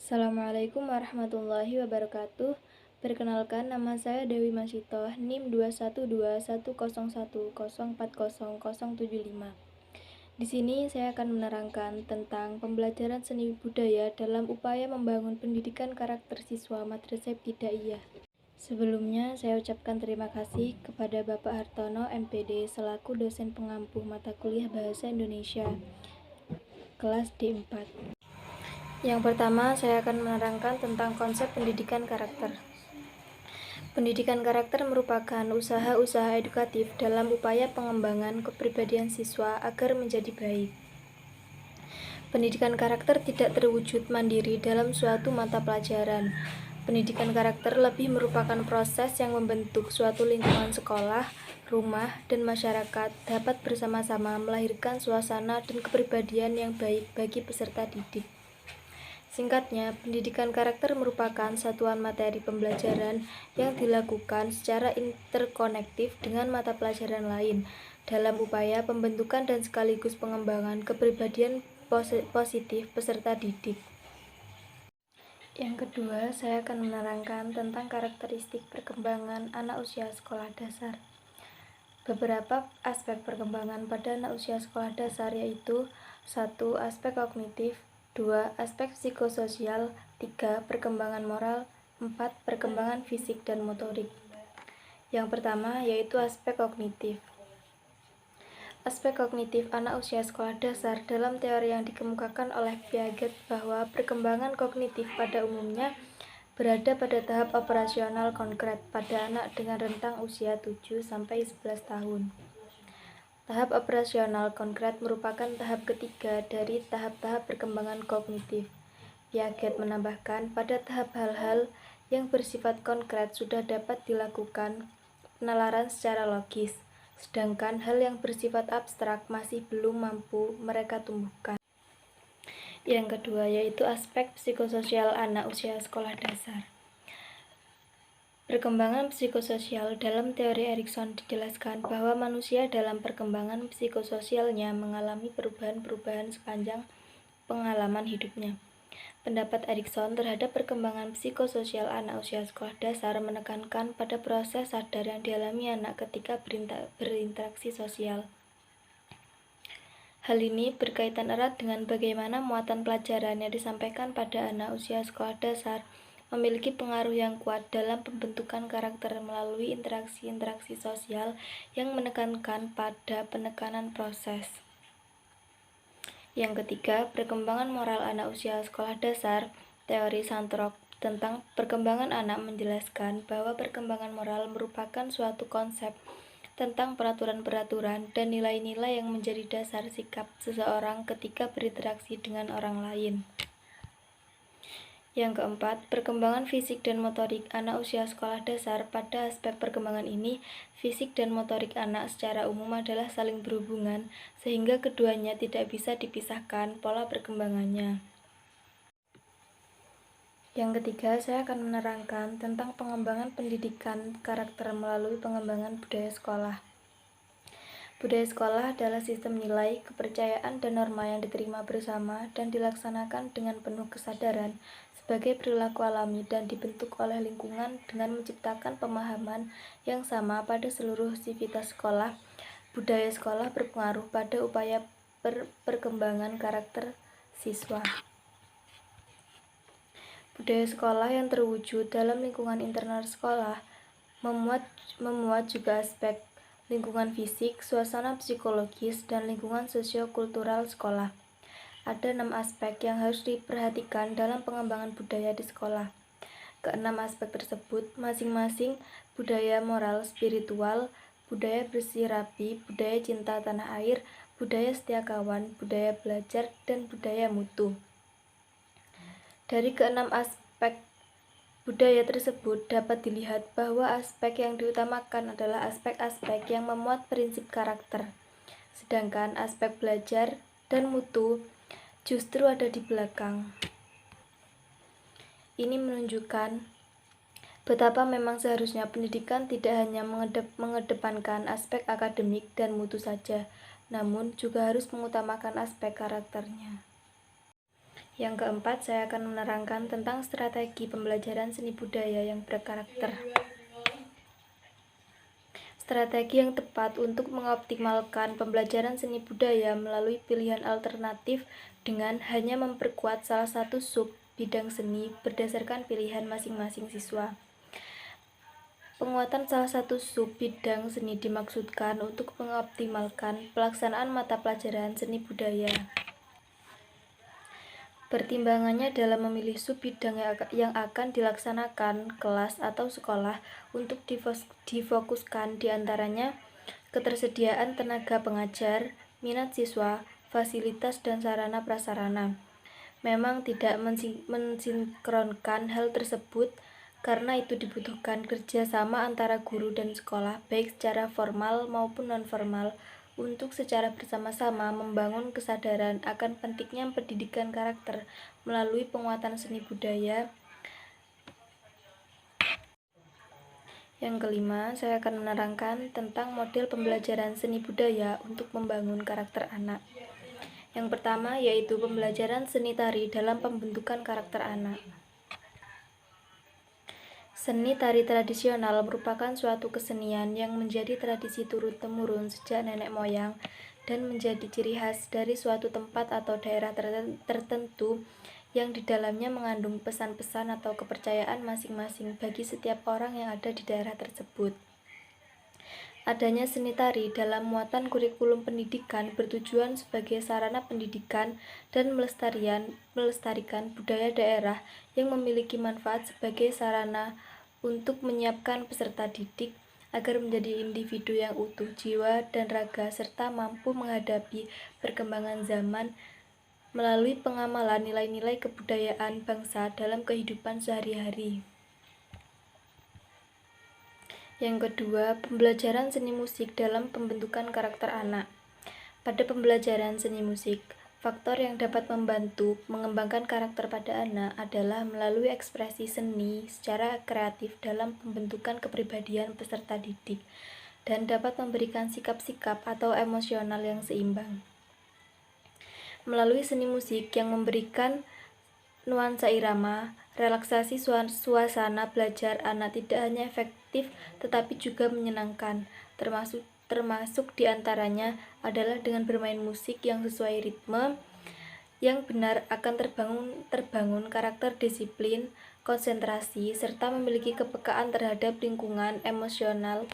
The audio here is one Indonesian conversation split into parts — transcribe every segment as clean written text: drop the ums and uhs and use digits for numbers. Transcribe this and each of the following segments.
Assalamualaikum warahmatullahi wabarakatuh. Perkenalkan, nama saya Dewi Masitoh, NIM 2121001040075. Di sini saya akan menerangkan tentang pembelajaran seni budaya dalam upaya membangun pendidikan karakter siswa Madrasah Ibtidaiyah. Sebelumnya, saya ucapkan terima kasih kepada Bapak Hartono, MPD, selaku dosen pengampu mata kuliah Bahasa Indonesia kelas D4. Yang pertama, saya akan menerangkan tentang konsep pendidikan karakter. Pendidikan karakter merupakan usaha-usaha edukatif dalam upaya pengembangan kepribadian siswa agar menjadi baik. Pendidikan karakter tidak terwujud mandiri dalam suatu mata pelajaran. Pendidikan karakter lebih merupakan proses yang membentuk suatu lingkungan sekolah, rumah, dan masyarakat dapat bersama-sama melahirkan suasana dan kepribadian yang baik bagi peserta didik. Singkatnya, pendidikan karakter merupakan satuan materi pembelajaran yang dilakukan secara interkonektif dengan mata pelajaran lain dalam upaya pembentukan dan sekaligus pengembangan kepribadian positif peserta didik. Yang kedua, saya akan menerangkan tentang karakteristik perkembangan anak usia sekolah dasar. Beberapa aspek perkembangan pada anak usia sekolah dasar yaitu 1. Aspek kognitif, 2. Aspek psikososial, 3. Perkembangan moral, 4. Perkembangan fisik dan motorik. Yang pertama yaitu aspek kognitif. Aspek kognitif anak usia sekolah dasar dalam teori yang dikemukakan oleh Piaget bahwa perkembangan kognitif pada umumnya berada pada tahap operasional konkret pada anak dengan rentang usia 7-11 tahun. Tahap operasional konkret merupakan tahap ketiga dari tahap-tahap perkembangan kognitif. Piaget menambahkan, pada tahap hal-hal yang bersifat konkret sudah dapat dilakukan penalaran secara logis, sedangkan hal yang bersifat abstrak masih belum mampu mereka tumbuhkan. Yang kedua yaitu aspek psikososial anak usia sekolah dasar. Perkembangan psikososial dalam teori Erikson dijelaskan bahwa manusia dalam perkembangan psikososialnya mengalami perubahan-perubahan sepanjang pengalaman hidupnya. Pendapat Erikson terhadap perkembangan psikososial anak usia sekolah dasar menekankan pada proses sadar yang dialami anak ketika berinteraksi sosial. Hal ini berkaitan erat dengan bagaimana muatan pelajaran yang disampaikan pada anak usia sekolah dasar memiliki pengaruh yang kuat dalam pembentukan karakter melalui interaksi-interaksi sosial yang menekankan pada penekanan proses. Yang ketiga, perkembangan moral anak usia sekolah dasar. Teori Santrok tentang perkembangan anak menjelaskan bahwa perkembangan moral merupakan suatu konsep tentang peraturan-peraturan dan nilai-nilai yang menjadi dasar sikap seseorang ketika berinteraksi dengan orang lain. Yang keempat, perkembangan fisik dan motorik anak usia sekolah dasar. Pada aspek perkembangan ini, fisik dan motorik anak secara umum adalah saling berhubungan, sehingga keduanya tidak bisa dipisahkan pola perkembangannya. Yang ketiga, saya akan menerangkan tentang pengembangan pendidikan karakter melalui pengembangan budaya sekolah. Budaya sekolah adalah sistem nilai, kepercayaan, dan norma yang diterima bersama dan dilaksanakan dengan penuh kesadaran sebagai perilaku alami dan dibentuk oleh lingkungan dengan menciptakan pemahaman yang sama pada seluruh sivitas sekolah. Budaya sekolah berpengaruh pada upaya perkembangan karakter siswa. Budaya sekolah yang terwujud dalam lingkungan internal sekolah memuat juga aspek lingkungan fisik, suasana psikologis, dan lingkungan sosiokultural sekolah. Ada 6 aspek yang harus diperhatikan dalam pengembangan budaya di sekolah. Keenam aspek tersebut masing-masing budaya moral spiritual, budaya bersih rapi, budaya cinta tanah air, budaya setia kawan, budaya belajar, dan budaya mutu. Dari keenam aspek budaya tersebut dapat dilihat bahwa aspek yang diutamakan adalah aspek-aspek yang memuat prinsip karakter, sedangkan aspek belajar dan mutu justru ada di belakang. Ini menunjukkan betapa memang seharusnya pendidikan tidak hanya mengedepankan aspek akademik dan mutu saja, namun juga harus mengutamakan aspek karakternya. Yang keempat, saya akan menerangkan tentang strategi pembelajaran seni budaya yang berkarakter. Strategi yang tepat untuk mengoptimalkan pembelajaran seni budaya melalui pilihan alternatif dengan hanya memperkuat salah satu sub bidang seni berdasarkan pilihan masing-masing siswa. Penguatan salah satu sub bidang seni dimaksudkan untuk mengoptimalkan pelaksanaan mata pelajaran seni budaya. Pertimbangannya dalam memilih sub bidang yang akan dilaksanakan kelas atau sekolah untuk difokuskan diantaranya ketersediaan tenaga pengajar, minat siswa, fasilitas dan sarana prasarana. Memang tidak mensinkronkan hal tersebut karena itu dibutuhkan kerjasama antara guru dan sekolah baik secara formal maupun non-formal untuk secara bersama-sama membangun kesadaran akan pentingnya pendidikan karakter melalui penguatan seni budaya. Yang kelima, saya akan menerangkan tentang model pembelajaran seni budaya untuk membangun karakter anak. Yang pertama yaitu pembelajaran seni tari dalam pembentukan karakter anak. Seni tari tradisional merupakan suatu kesenian yang menjadi tradisi turun-temurun sejak nenek moyang dan menjadi ciri khas dari suatu tempat atau daerah tertentu yang di dalamnya mengandung pesan-pesan atau kepercayaan masing-masing bagi setiap orang yang ada di daerah tersebut. Adanya seni tari dalam muatan kurikulum pendidikan bertujuan sebagai sarana pendidikan dan melestarikan budaya daerah yang memiliki manfaat sebagai sarana untuk menyiapkan peserta didik agar menjadi individu yang utuh jiwa dan raga serta mampu menghadapi perkembangan zaman melalui pengamalan nilai-nilai kebudayaan bangsa dalam kehidupan sehari-hari. Yang kedua, pembelajaran seni musik dalam pembentukan karakter anak. Pada pembelajaran seni musik, faktor yang dapat membantu mengembangkan karakter pada anak adalah melalui ekspresi seni secara kreatif dalam pembentukan kepribadian peserta didik dan dapat memberikan sikap-sikap atau emosional yang seimbang. Melalui seni musik yang memberikan nuansa irama, relaksasi suasana belajar anak tidak hanya efektif tetapi juga menyenangkan, termasuk diantaranya adalah dengan bermain musik yang sesuai ritme yang benar akan terbangun karakter disiplin, konsentrasi, serta memiliki kepekaan terhadap lingkungan emosional,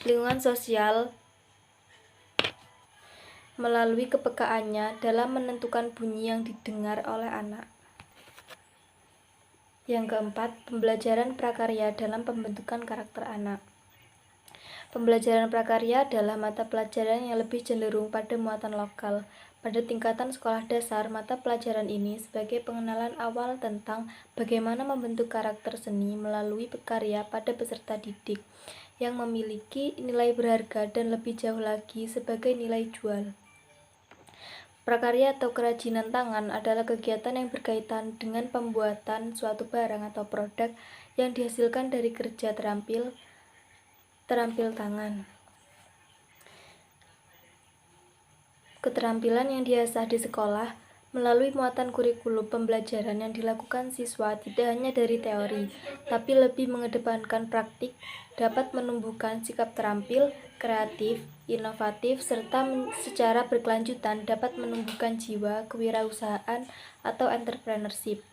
lingkungan sosial melalui kepekaannya dalam menentukan bunyi yang didengar oleh anak. Yang keempat, pembelajaran prakarya dalam pembentukan karakter anak. Pembelajaran prakarya adalah mata pelajaran yang lebih cenderung pada muatan lokal. Pada tingkatan sekolah dasar, mata pelajaran ini sebagai pengenalan awal tentang bagaimana membentuk karakter seni melalui karya pada peserta didik yang memiliki nilai berharga dan lebih jauh lagi sebagai nilai jual. Prakarya atau kerajinan tangan adalah kegiatan yang berkaitan dengan pembuatan suatu barang atau produk yang dihasilkan dari kerja terampil tangan. Keterampilan yang diasah di sekolah melalui muatan kurikulum pembelajaran yang dilakukan siswa tidak hanya dari teori, tapi lebih mengedepankan praktik, dapat menumbuhkan sikap terampil, kreatif, inovatif, serta secara berkelanjutan dapat menumbuhkan jiwa kewirausahaan atau entrepreneurship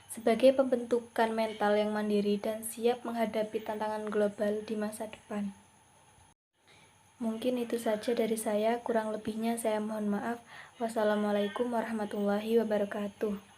sebagai pembentukan mental yang mandiri dan siap menghadapi tantangan global di masa depan. Mungkin itu saja dari saya, kurang lebihnya saya mohon maaf. Wassalamualaikum warahmatullahi wabarakatuh.